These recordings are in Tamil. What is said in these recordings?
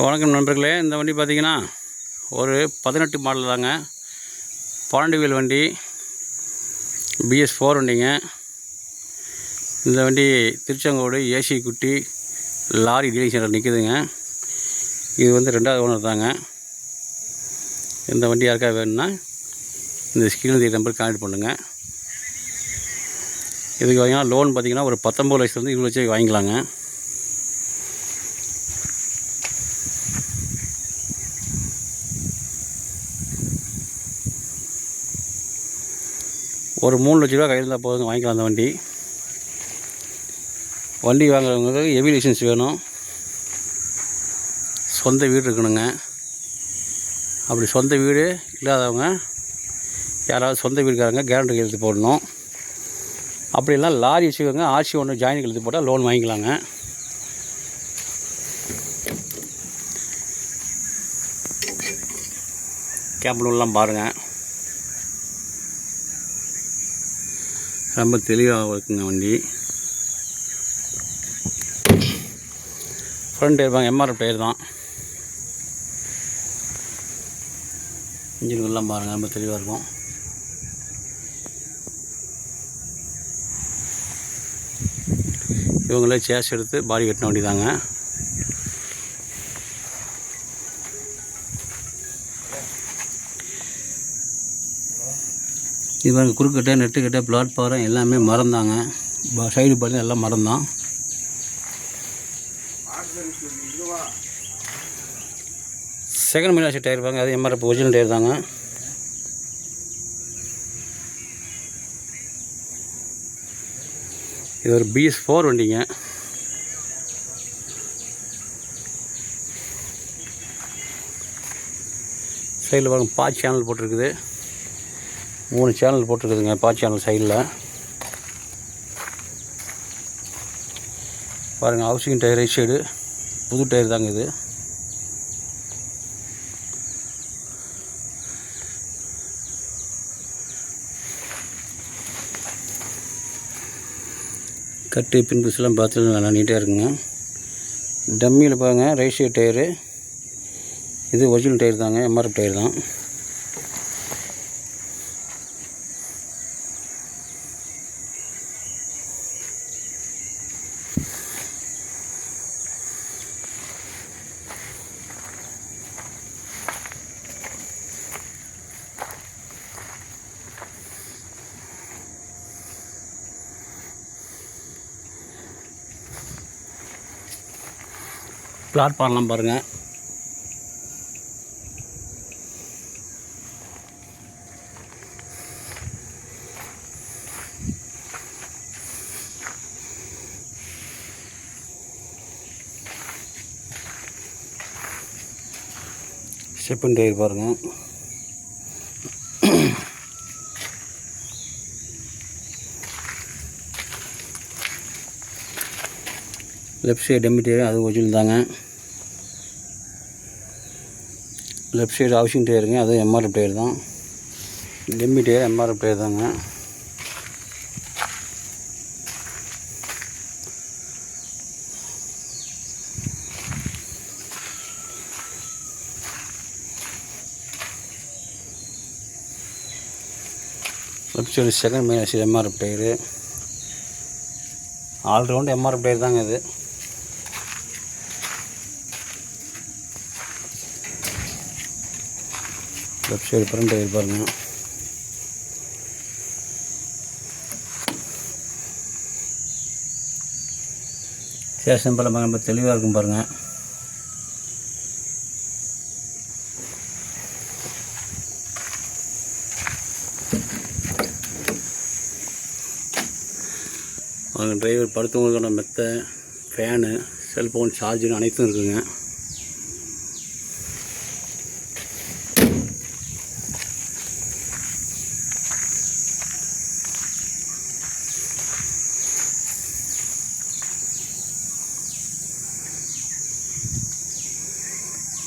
வணக்கம் நண்பர்களே, இந்த வண்டி பார்த்திங்கன்னா ஒரு 18 மாடல் தாங்க. 12 வீல் வண்டி, BS4 வண்டிங்க. இந்த வண்டி திருச்செங்கோடு ஏசி குட்டி லாரி டீலிங் சென்டர் நிற்குதுங்க. இது வந்து 2வது ஓனர் தாங்க. இந்த வண்டி யாருக்கா வேணும்னா இந்த ஸ்கிரீன் நம்பர் கான்டெக்ட் பண்ணுங்கள். இதுக்கு வாங்கினா லோன் பார்த்திங்கன்னா ஒரு 19 லட்சத்துலேருந்து 20 லட்சம் வாங்கிக்கலாங்க. ஒரு 3 லட்ச ரூபா கையில் இருந்தால் போதுங்க, வாங்கிக்கலாம். அந்த வண்டி வாங்குறவங்களுக்கு ஹெவி லைசன்ஸ் வேணும், சொந்த வீடு இருக்கணுங்க. அப்படி சொந்த வீடு இல்லாதவங்க யாராவது சொந்த வீடுக்காரங்க கேரண்டி எழுதி போடணும். அப்படிலாம் லாரி வச்சுக்கோங்க, ஆர்சி ஒன்று ஜாயின் எழுதி போட்டால் லோன் வாங்கிக்கலாங்க. கேப்லாம் பாருங்கள், ரொம்ப தெளிவாக இருக்குங்க வண்டி. ஃப்ரண்ட் டயர் MRF டயர் தான். இன்ஜின்கள்லாம் பாருங்கள், ரொம்ப தெளிவாக இருக்கும். இவங்களே சேஸ் எடுத்து பாடி கட்டின வண்டி தாங்க. இது பாருங்க, குறுக்கட்டை நெட்டுக்கட்டை பிளாட்பாரம் எல்லாமே மரம் தாங்க. சைடு பார்த்தீங்கன்னா எல்லாம் மரம் தான். செகண்ட் மீனாட்சி டயர் பாருங்க, அது MRF ஒரிஜினல் டயர் தாங்க. இது ஒரு BS4 வண்டிங்க. சைடில் பாருங்க, பாச் சேனல் போட்டிருக்குது. 3 சேனல் போட்டிருக்குதுங்க, பாச் சேனல் சைடில் பாருங்கள். ஹவுசிங் டயர் ரைட் சைடு புது டயர் தாங்க இது. கட்டு பின்புஸ்லாம் பார்த்து நல்லா நீட்டாக இருக்குங்க. டம்மியில் பாருங்கள், ரைட் சைடு டயரு. இது ஒரிஜினல் டயர் தாங்க, MRF டயர் தான். பிளாட்பார்ம்லாம் பாருங்கள். ஸ்டெப்பின் டயர் பாருங்கள். லெஃப்ட் சைடு டம்மி டயர், அது ஒரிஜினல் தாங்க. லெஃப்ட் சைடு ஹவுசிங் டயருங்க, அது MRF டயர் தான். டம்மி டயர் MRF டயர் தாங்க. Left side second Meenakshi MRF tyre. All round MRF tyre தாங்க இது. லெஃப்ட் சைடு ஃப்ரண்ட் டயர் பாருங்கள். ஸ்டேஷன் பலம் ரொம்ப தெளிவாக இருக்கும் பாருங்கள். அவங்க டிரைவர் படுத்தவங்களுக்கான மெத்தை, ஃபேனு, செல்ஃபோன் சார்ஜர் அனைத்தும் இருக்குங்க.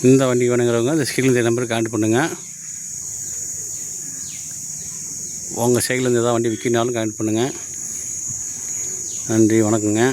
இந்த வண்டி வேணுங்கிறவங்க இந்த ஸ்கிரீன் நம்பருக்கு கான்டெக்ட் பண்ணுங்கள். உங்கள் சைட்லேருந்து எதாவது வண்டி விற்கினாலும் கான்டெக்ட் பண்ணுங்கள். நன்றி, வணக்கங்க.